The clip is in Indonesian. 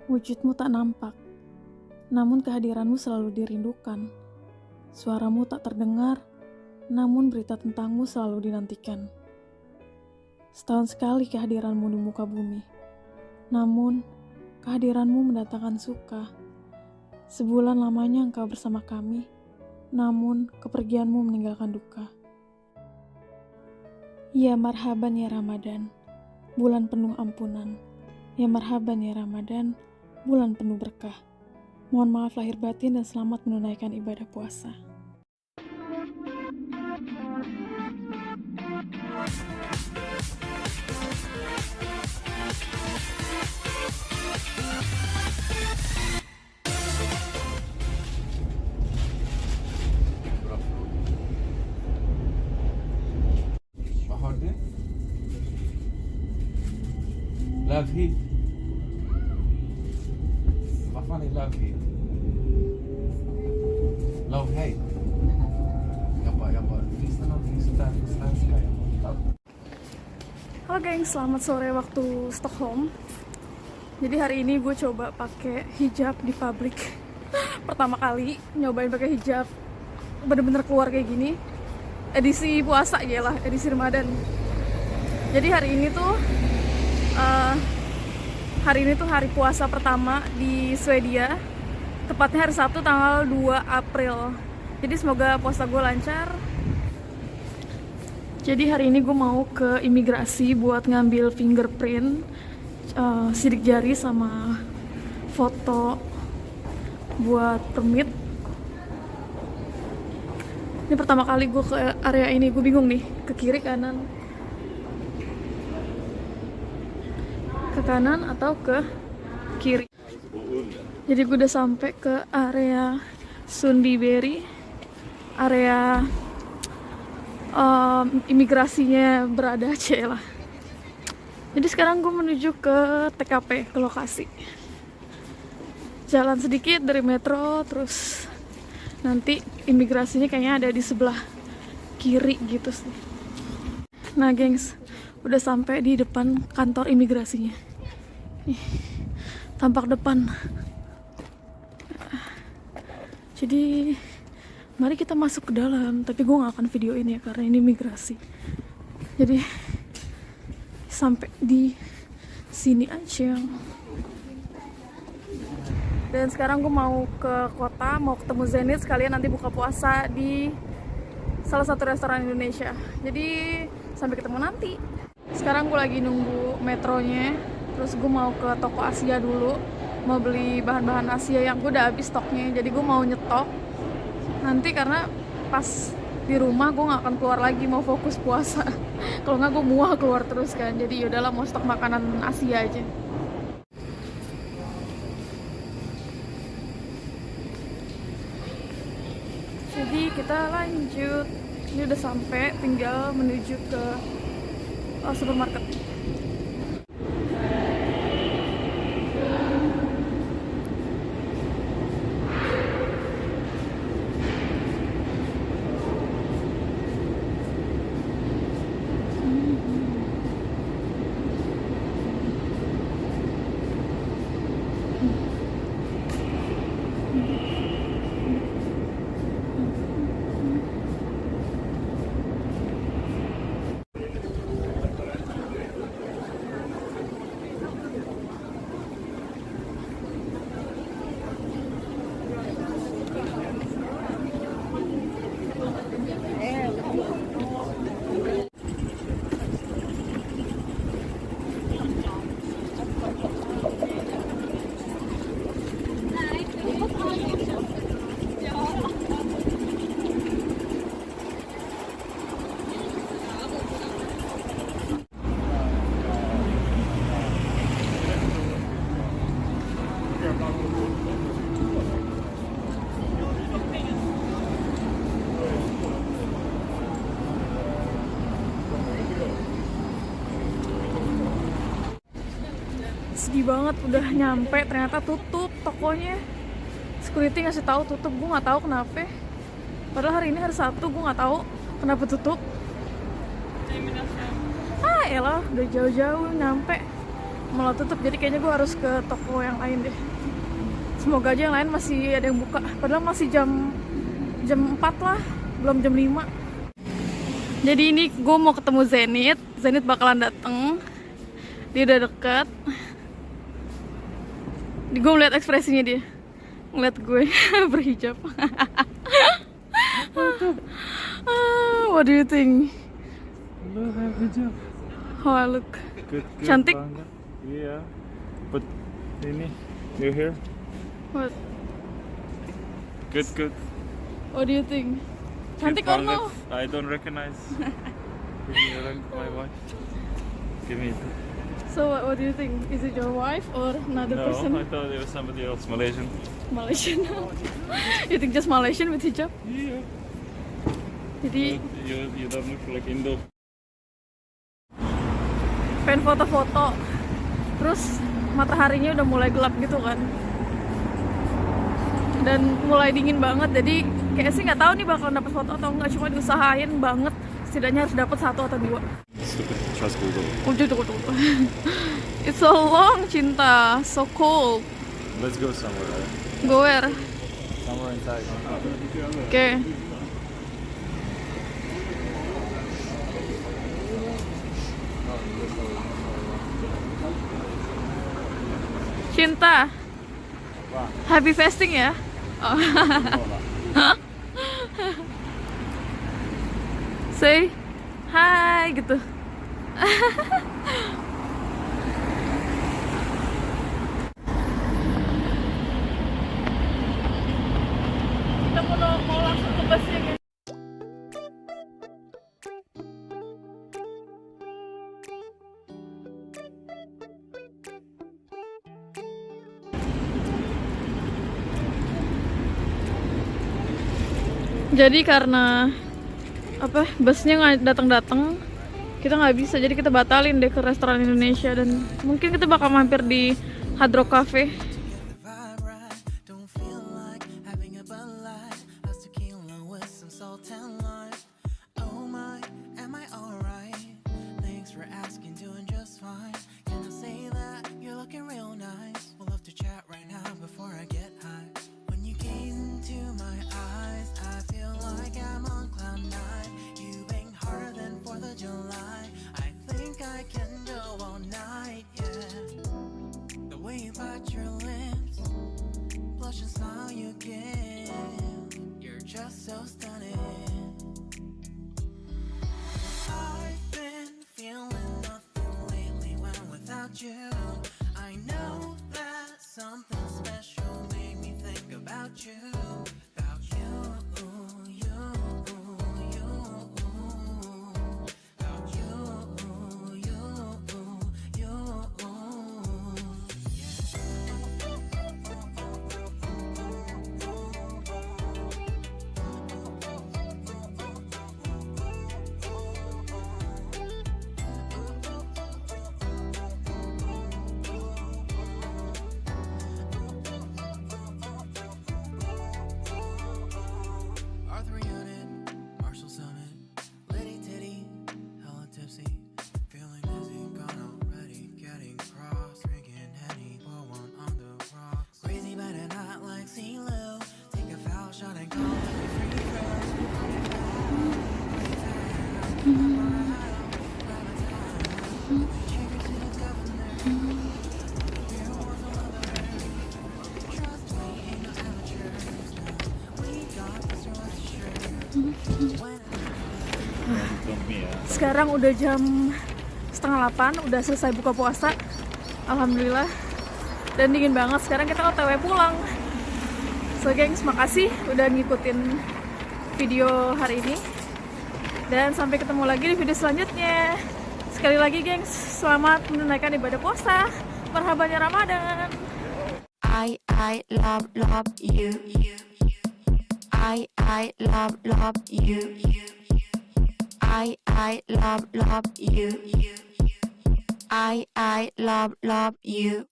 Wujudmu tak nampak, namun kehadiranmu selalu dirindukan. Suaramu tak terdengar, namun berita tentangmu selalu dinantikan. Setahun sekali kehadiranmu di muka bumi, namun kehadiranmu mendatangkan suka. Sebulan lamanya engkau bersama kami, namun kepergianmu meninggalkan duka. Ya marhaban ya Ramadan, bulan penuh ampunan. Ya marhaban ya Ramadan, bulan penuh berkah. Mohon maaf lahir batin dan selamat menunaikan ibadah puasa. Vad har du? Lövhid. Vad fan är lövhid? Lövhej. Jag bara, finns det någonting sånt där på svenska? Halo gengs, selamat sore waktu Stockholm. Jadi hari ini gue coba pakai hijab di publik. Pertama kali nyobain pakai hijab bener-bener keluar kayak gini. Edisi puasa ya lah, edisi Ramadan. Jadi hari ini tuh hari puasa pertama di Swedia. Tepatnya hari Sabtu tanggal 2 April. Jadi semoga puasa gue lancar. Jadi hari ini gue mau ke imigrasi buat ngambil fingerprint, sidik jari sama foto buat permit. Ini pertama kali gue ke area ini, gue bingung nih, ke kiri kanan, ke kanan atau ke kiri. Jadi gue udah sampai ke area Sundbyberg, area imigrasinya berada lah. Jadi sekarang gue menuju ke TKP, ke lokasi. Jalan sedikit dari metro, terus nanti imigrasinya kayaknya ada di sebelah kiri gitu sih. Nah gengs, udah sampai di depan kantor imigrasinya. Nih, tampak depan. Jadi mari kita masuk ke dalam, tapi gue gak akan videoin ya karena ini migrasi. Jadi sampai di sini aja. Dan sekarang gue mau ke kota, mau ketemu Zenith, sekalian nanti buka puasa di salah satu restoran Indonesia. Jadi sampai ketemu nanti. Sekarang gue lagi nunggu metronya, terus gue mau ke toko Asia dulu, mau beli bahan-bahan Asia yang gue udah habis stoknya. Jadi gue mau nyetok nanti karena pas di rumah gue gak akan keluar lagi, mau fokus puasa. Kalau nggak gue mual keluar terus kan. Jadi yaudahlah, mau stok makanan Asia aja. Jadi kita lanjut. Ini udah sampai, tinggal menuju ke supermarket. Sedih banget, udah nyampe ternyata tutup tokonya. Security ngasih tahu tutup, gue nggak tahu kenapa. Padahal hari ini hari Sabtu, gue nggak tahu kenapa tutup. Elah, udah jauh-jauh nyampe malah tutup, jadi kayaknya gue harus ke toko yang lain deh. Semoga aja yang lain masih ada yang buka, padahal masih jam 4 lah, belum jam 5. Jadi ini gue mau ketemu Zenit bakalan dateng. Dia udah deket. Gue ngeliat ekspresinya dia, ngeliat gue berhijab. What do you think? Look, have hijab. How I look? Good, Cantik? banget. Iya. But ini, your hair. What? Good. What do you think? Cantik Cute or no? banget. I don't recognize. Give me my wife. Give me it. So what do you think? Is it your wife or another No, person? I thought it was somebody else, Malaysian. Malaysian. You think just Malaysian with hijab? Iya. Jadi You don't look like Indo. pengen foto-foto, terus mataharinya udah mulai gelap gitu kan, dan mulai dingin banget, jadi kayak sih nggak tahu nih bakal dapet foto atau enggak, cuma diusahain banget setidaknya harus dapet 1 atau 2. Trust Google. Tunggu. It's so long, Cinta, so cold. Let's go somewhere. Right? Go where? Somewhere inside. Okay. Cinta, happy fasting ya. Oh. Say hi gitu. Kita mau langsung ke busnya guys. Jadi karena busnya nggak datang, kita nggak bisa, jadi kita batalin deh ke restoran Indonesia, dan mungkin kita bakal mampir di Hard Rock Cafe. So stunning. I've been feeling nothing lately when without you. I know that something special made me think about you. About you, you, you. About you, you, you. Sekarang udah jam 7:30, udah selesai buka puasa, alhamdulillah, dan dingin banget. Sekarang kita OTW pulang. So gengs, makasih udah ngikutin video hari ini, dan sampai ketemu lagi di video selanjutnya. Sekali lagi gengs, selamat menunaikan ibadah puasa, perhabannya Ramadan. I love you. I love you. I love you. I love you.